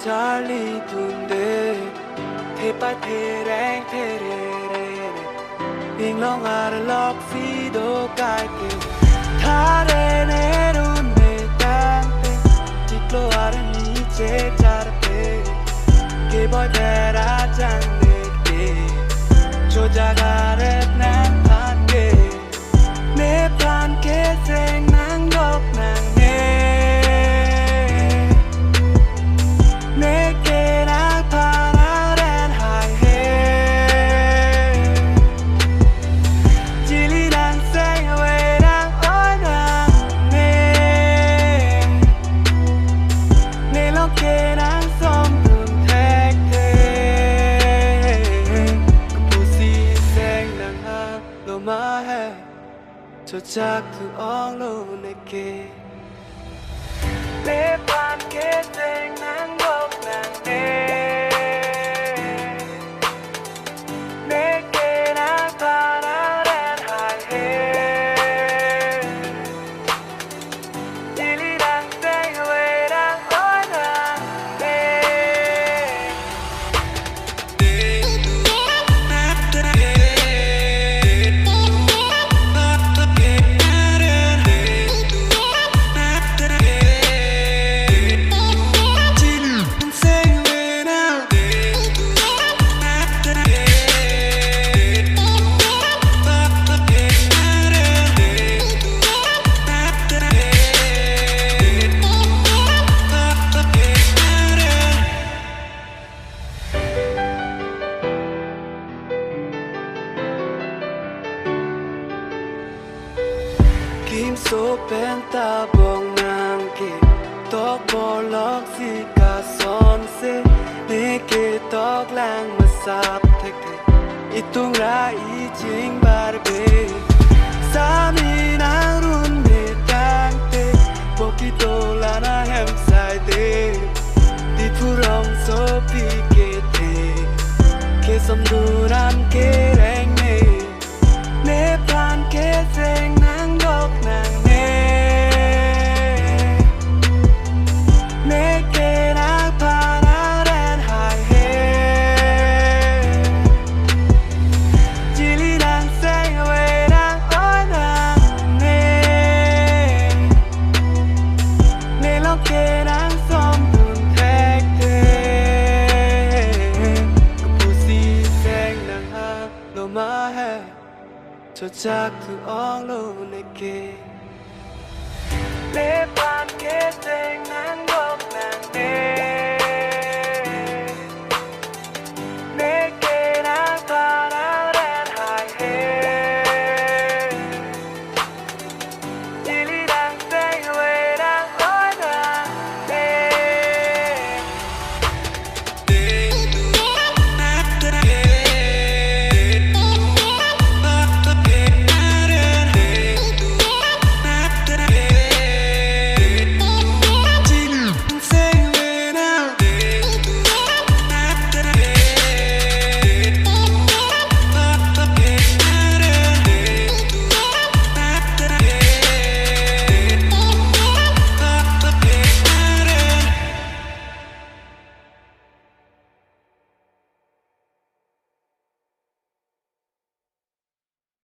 Charlie tunde Thế ba thế rang thế re re Hình long à lọc phi đô cài kê Tha re ne run me tang te Tiklo à ni che char te Ke boy bera chang ne ke Cho jaga rep nang phan ke Ne phan ke seng nang gok nang cho chắc từ ong lâu này kề lê pan kết tình nắng gốc nàng nê kề nắng ta nắng đen hài hê đi đi đang xanh về đang nói nàng Kim số bên ta bong nàng kê Tóc bò lọc gì cả son xê Nê kê tóc lang mà sạp thạch thạch Itung ra ý chính Har.B. Sa mi nàng run mê tang tê Boki tô la na hem sai tê Đi phu rong số pi kê tê Kê som đu ram kê reng mê Nê phan kê seng nàng gok nàng nê kê nàng pha nàng đen hài hê chỉ lý nàng xanh về nàng ôi nàng nê lo kê nàng xóm tuần thách thê Cú si xanh nàng ha lo ma hè cho chắc từ ong lâu này kê lê pan kết tình nắng